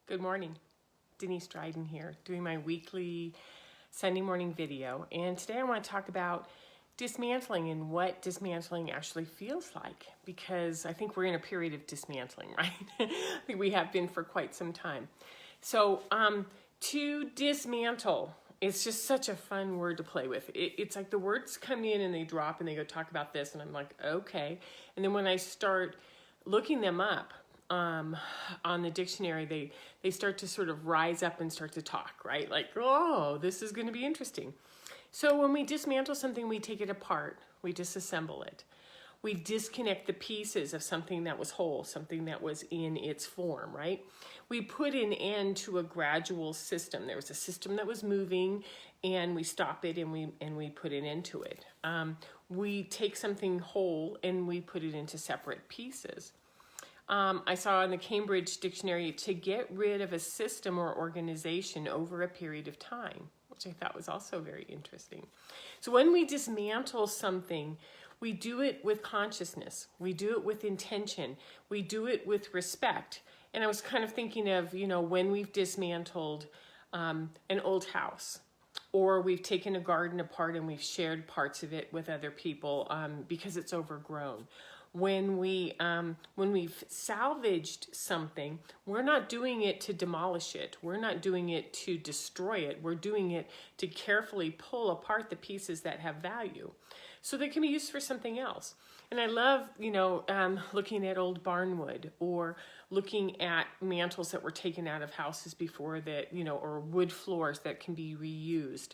Good morning. Denise Dryden here, doing my weekly Sunday morning video. And today I want to talk about dismantling and what dismantling actually feels like, because I think we're in a period of dismantling, right? I think we have been for quite some time. So to dismantle, it's just such a fun word to play with. It's like the words come in and they drop and they go talk about this, and I'm like, okay. And then when I start looking them up, on the dictionary, they start to sort of rise up and start to talk, right? Like, oh, this is going to be interesting. So when we dismantle something, we take it apart, we disassemble it. We disconnect the pieces of something that was whole, something that was in its form, right? We put an end to a gradual system. There was a system that was moving, and we stop it and we put an end to it. We take something whole and we put it into separate pieces. I saw in the Cambridge Dictionary, to get rid of a system or organization over a period of time, which I thought was also very interesting. So when we dismantle something, we do it with consciousness. We do it with intention. We do it with respect. And I was kind of thinking of, when we've dismantled an old house, or we've taken a garden apart and we've shared parts of it with other people because it's overgrown. When we've salvaged something, we're not doing it to demolish it. We're not doing it to destroy it. We're doing it to carefully pull apart the pieces that have value so they can be used for something else. And I love, looking at old barnwood, or looking at mantles that were taken out of houses before that, or wood floors that can be reused.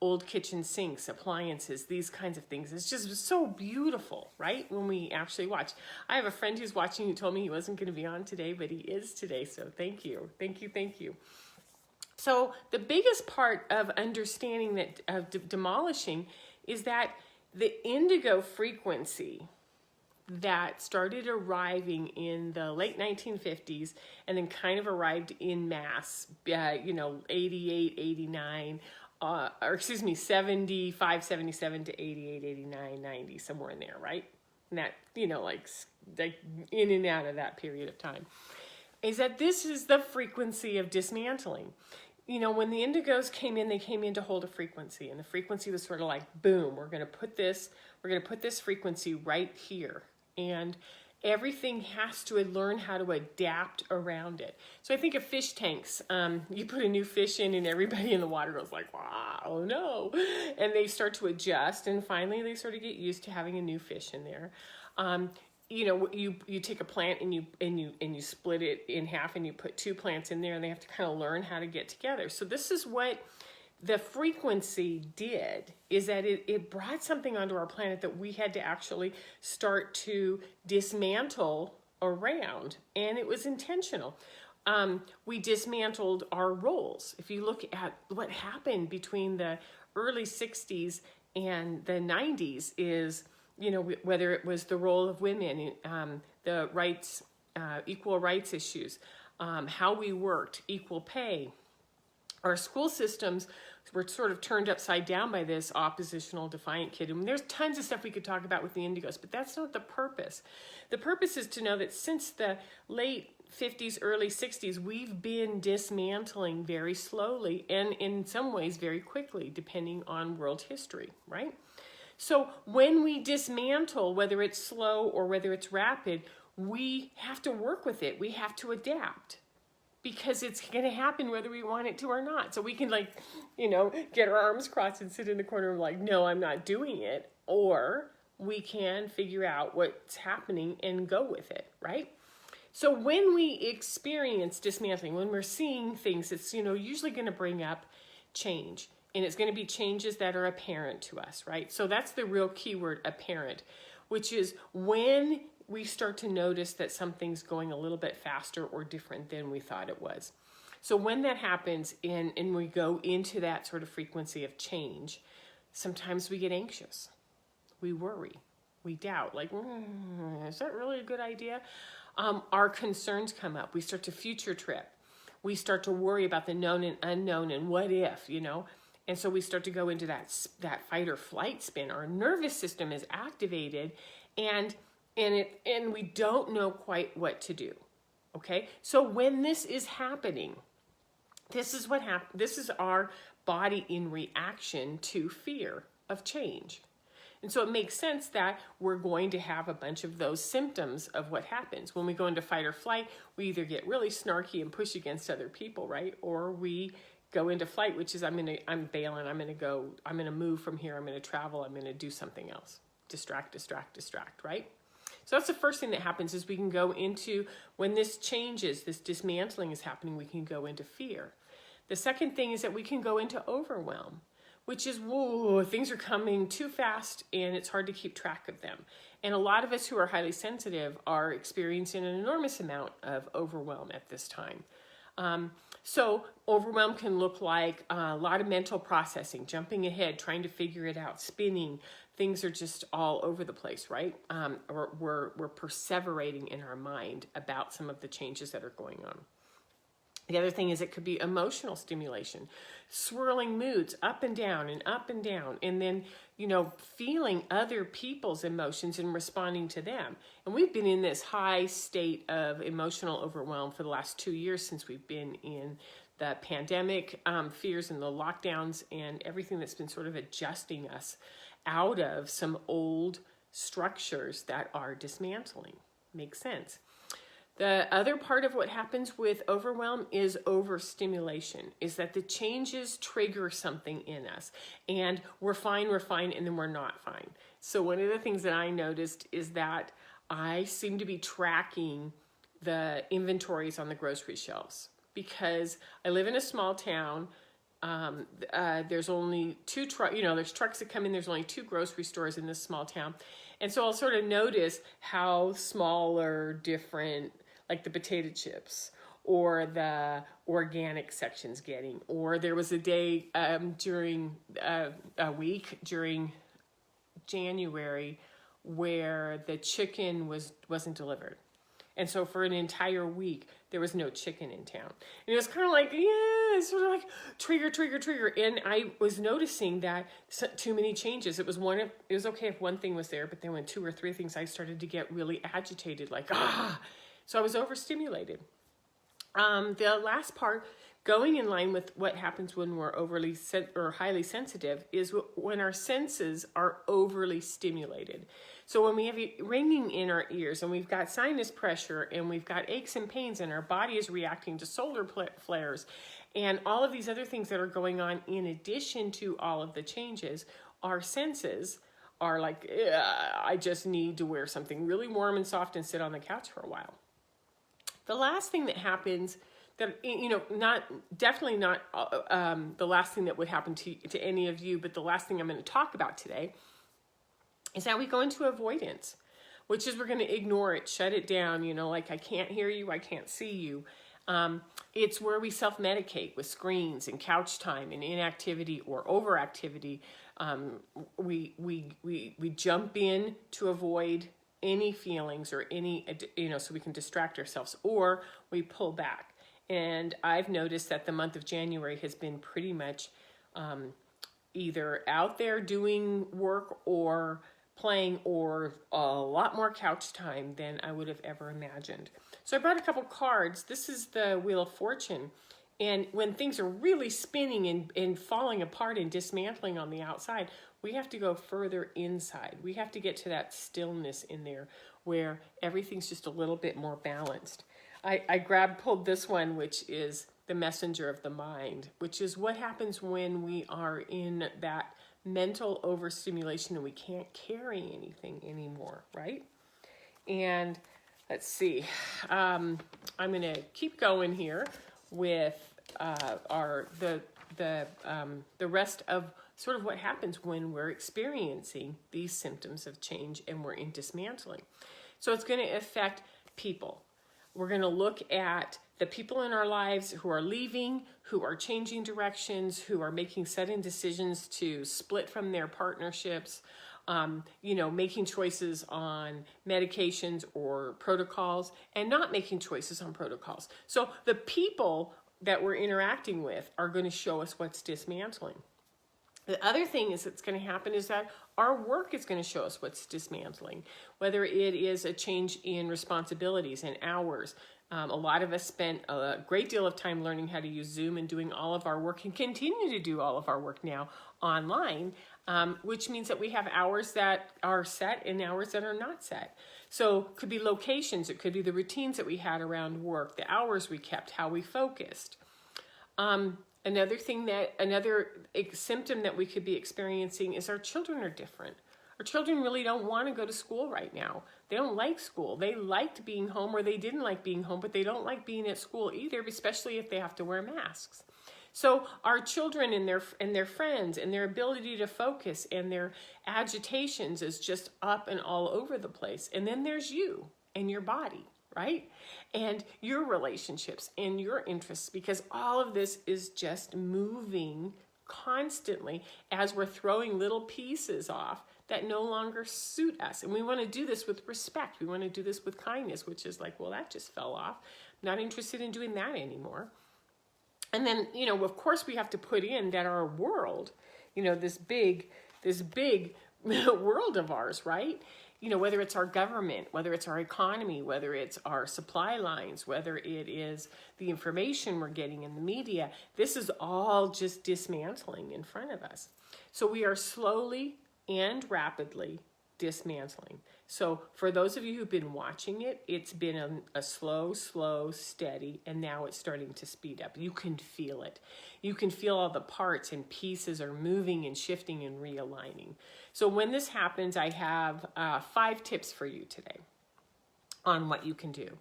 Old kitchen sinks, appliances, these kinds of things. It's just so beautiful, right? When we actually watch. I have a friend who's watching who told me he wasn't going to be on today, but he is today. So thank you. Thank you. Thank you. So the biggest part of understanding that of demolishing is that the indigo frequency that started arriving in the late 1950s and then kind of arrived in mass, 88, 89, 75, 77 to 88, 89, 90, somewhere in there, right? And that, like in and out of that period of time, is that this is the frequency of dismantling. When the indigos came in, they came in to hold a frequency, and the frequency was sort of like, boom, we're going to put this frequency right here. And everything has to learn how to adapt around it. So I think of fish tanks. You put a new fish in and everybody in the water goes like, wow, no. And they start to adjust, and finally they sort of get used to having a new fish in there. You take a plant and you split it in half and you put two plants in there, and they have to kind of learn how to get together. So this is what the frequency did, is that it brought something onto our planet that we had to actually start to dismantle around, and it was intentional. We dismantled our roles. If you look at what happened between the early 60s and the 90s is, whether it was the role of women, the rights, equal rights issues, how we worked, equal pay. Our school systems were sort of turned upside down by this oppositional defiant kid. And there's tons of stuff we could talk about with the indigos, but that's not the purpose. The purpose is to know that since the late 50s, early 60s, we've been dismantling very slowly and in some ways very quickly, depending on world history, right? So when we dismantle, whether it's slow or whether it's rapid, we have to work with it. We have to adapt, because it's going to happen whether we want it to or not. So we can get our arms crossed and sit in the corner and like, no, I'm not doing it. Or we can figure out what's happening and go with it, right? So when we experience dismantling, when we're seeing things, it's, usually going to bring up change. And it's going to be changes that are apparent to us, right? So that's the real keyword, apparent, which is when we start to notice that something's going a little bit faster or different than we thought it was. So when that happens and we go into that sort of frequency of change, sometimes we get anxious. We worry. We doubt, like, is that really a good idea? Our concerns come up. We start to future trip. We start to worry about the known and unknown and what if, And so we start to go into that fight or flight spin. Our nervous system is activated, and we don't know quite what to do. Okay, so when this is happening, this is what happens. This is our body in reaction to fear of change. And so it makes sense that we're going to have a bunch of those symptoms of what happens. When we go into fight or flight, we either get really snarky and push against other people, right? Or we go into flight, which is I'm bailing, I'm going to move from here, I'm going to travel, I'm going to do something else. Distract, distract, distract, right? So that's the first thing that happens is we can go into, when this changes, this dismantling is happening, we can go into fear. The second thing is that we can go into overwhelm, which is, whoa, things are coming too fast and it's hard to keep track of them. And a lot of us who are highly sensitive are experiencing an enormous amount of overwhelm at this time. So overwhelm can look like a lot of mental processing, jumping ahead, trying to figure it out, spinning. Things are just all over the place, right? We're perseverating in our mind about some of the changes that are going on. The other thing is it could be emotional stimulation, swirling moods up and down and up and down, and then, feeling other people's emotions and responding to them. And we've been in this high state of emotional overwhelm for the last 2 years since we've been in the pandemic fears and the lockdowns and everything that's been sort of adjusting us out of some old structures that are dismantling. Makes sense. The other part of what happens with overwhelm is overstimulation, is that the changes trigger something in us and we're fine, and then we're not fine. So one of the things that I noticed is that I seem to be tracking the inventories on the grocery shelves because I live in a small town. There's only two trucks, there's trucks that come in. There's only 2 grocery stores in this small town. And so I'll sort of notice how small or different, like the potato chips or the organic section's getting. Or there was a day during a week during January where the chicken wasn't delivered. And so for an entire week, there was no chicken in town. And it was kind of like, it's sort of like trigger. And I was noticing that too many changes. It was okay if one thing was there, but then when 2 or 3 things, I started to get really agitated, like, So I was overstimulated. The last part, going in line with what happens when we're overly or highly sensitive, is when our senses are overly stimulated. So when we have ringing in our ears and we've got sinus pressure and we've got aches and pains and our body is reacting to solar flares and all of these other things that are going on in addition to all of the changes, our senses are like, I just need to wear something really warm and soft and sit on the couch for a while. The last thing that happens that, definitely not the last thing that would happen to any of you, but the last thing I'm going to talk about today is that we go into avoidance, which is we're going to ignore it, shut it down, like I can't hear you, I can't see you. It's where we self-medicate with screens and couch time and inactivity or overactivity. We jump in to avoid any feelings or any, so we can distract ourselves, or we pull back. And I've noticed that the month of January has been pretty much either out there doing work or playing or a lot more couch time than I would have ever imagined. So I brought a couple cards. This is the Wheel of Fortune. And when things are really spinning and falling apart and dismantling on the outside, we have to go further inside. We have to get to that stillness in there where everything's just a little bit more balanced. I pulled this one, which is the messenger of the mind, which is what happens when we are in that mental overstimulation and we can't carry anything anymore, right? And let's see, I'm going to keep going here with the rest of sort of what happens when we're experiencing these symptoms of change and we're in dismantling. So it's going to affect people. We're going to look at the people in our lives who are leaving, who are changing directions, who are making sudden decisions to split from their partnerships, making choices on medications or protocols, and not making choices on protocols. So the people that we're interacting with are going to show us what's dismantling. The other thing that's going to happen is that our work is going to show us what's dismantling, whether it is a change in responsibilities and hours, A lot of us spent a great deal of time learning how to use Zoom and doing all of our work and continue to do all of our work now online, which means that we have hours that are set and hours that are not set. So it could be locations, it could be the routines that we had around work, the hours we kept, how we focused. Another symptom that we could be experiencing is our children are different. Our children really don't want to go to school right now. They don't like school. They liked being home, or they didn't like being home, but they don't like being at school either, especially if they have to wear masks. So our children and their friends and their ability to focus and their agitations is just up and all over the place. And then there's you and your body, right? And your relationships and your interests, because all of this is just moving constantly as we're throwing little pieces off that no longer suit us. And we want to do this with respect. We want to do this with kindness, which is like, well, that just fell off. I'm not interested in doing that anymore. And then, of course we have to put in that our world, this big world of ours, right? Whether it's our government, whether it's our economy, whether it's our supply lines, whether it is the information we're getting in the media, this is all just dismantling in front of us. So we are slowly and rapidly dismantling. So for those of you who've been watching it, it's been a slow, steady, and now it's starting to speed up. You can feel it. You can feel all the parts and pieces are moving and shifting and realigning. So when this happens, I have 5 tips for you today on what you can do.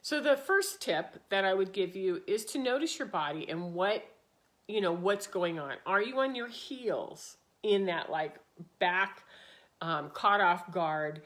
So the first tip that I would give you is to notice your body and what's going on. Are you on your heels in that back, caught off guard,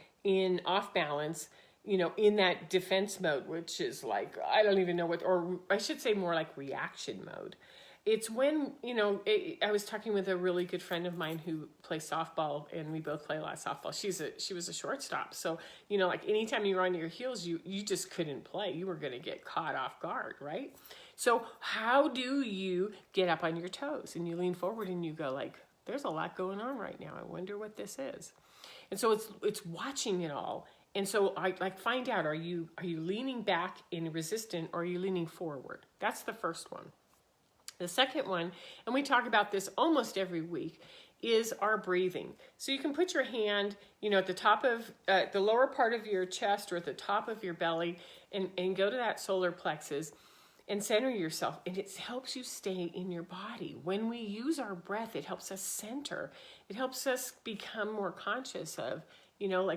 off balance, in that defense mode, which is I don't even know or I should say more like reaction mode. It's when, I was talking with a really good friend of mine who plays softball, and we both play a lot of softball. She was a shortstop. So, anytime you were on your heels, you just couldn't play. You were going to get caught off guard, right? So how do you get up on your toes? And you lean forward and you go there's a lot going on right now. I wonder what this is. And so it's watching it all. And so I find out, are you leaning back in resistant, or are you leaning forward? That's the first one. The second one, and we talk about this almost every week, is our breathing. So you can put your hand, at the top of the lower part of your chest or at the top of your belly, and go to that solar plexus and center yourself. And it helps you stay in your body. When we use our breath, it helps us center. It helps us become more conscious of,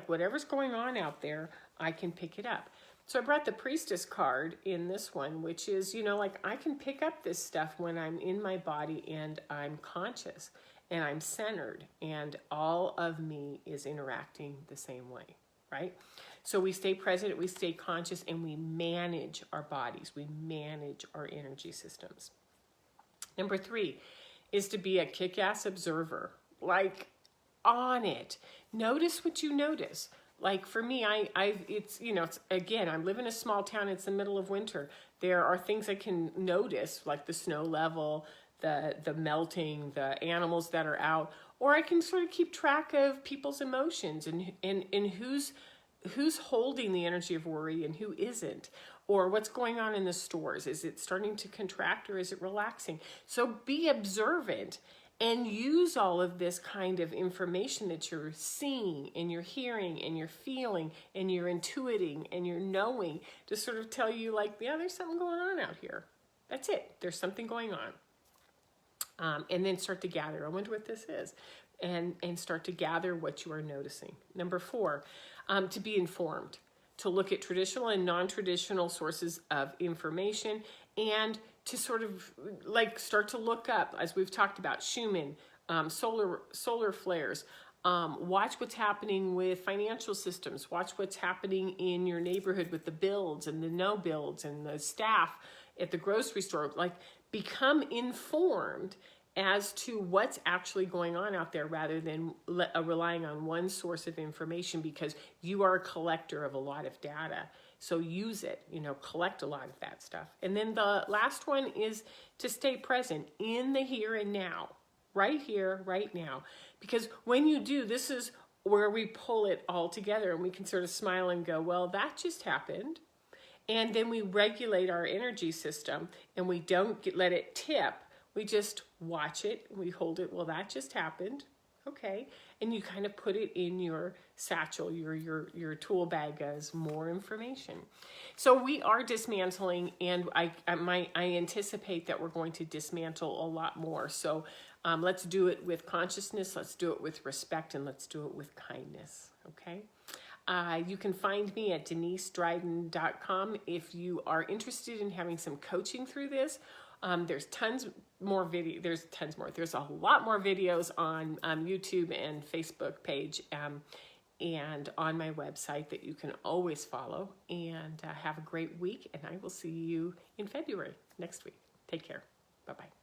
whatever's going on out there, I can pick it up. So I brought the Priestess card in this one, which is, I can pick up this stuff when I'm in my body and I'm conscious and I'm centered and all of me is interacting the same way, right? So we stay present, we stay conscious, and we manage our bodies. We manage our energy systems. Number 3 is to be a kick-ass observer, on it. Notice what you notice. For me, I live in a small town. It's the middle of winter. There are things I can notice, like the snow level, the melting, the animals that are out, or I can sort of keep track of people's emotions and who's holding the energy of worry and who isn't, or what's going on in the stores. Is it starting to contract or is it relaxing? So be observant and use all of this kind of information that you're seeing and you're hearing and you're feeling and you're intuiting and you're knowing to sort of tell you there's something going on out here. That's it. There's something going on. And then start to gather. I wonder what this is. And start to gather what you are noticing. Number 4, to be informed. To look at traditional and non-traditional sources of information, and to sort of start to look up, as we've talked about, Schumann, solar flares. Watch what's happening with financial systems. Watch what's happening in your neighborhood with the builds and the no builds and the staff at the grocery store. Become informed as to what's actually going on out there, rather than relying on one source of information, because you are a collector of a lot of data. So use it, collect a lot of that stuff. And then the last one is to stay present in the here and now, right here, right now. Because when you do, this is where we pull it all together and we can sort of smile and go, well, that just happened. And then we regulate our energy system, and we don't let it tip. We just watch it, we hold it. Well, that just happened. Okay. And you kind of put it in your satchel, your tool bag as more information. So we are dismantling, and I anticipate that we're going to dismantle a lot more. So let's do it with consciousness, let's do it with respect, and let's do it with kindness. Okay. You can find me at DeniseDryden.com if you are interested in having some coaching through this. There's tons more video. There's a lot more videos on YouTube and Facebook page, and on my website that you can always follow. And have a great week. And I will see you in February next week. Take care. Bye-bye.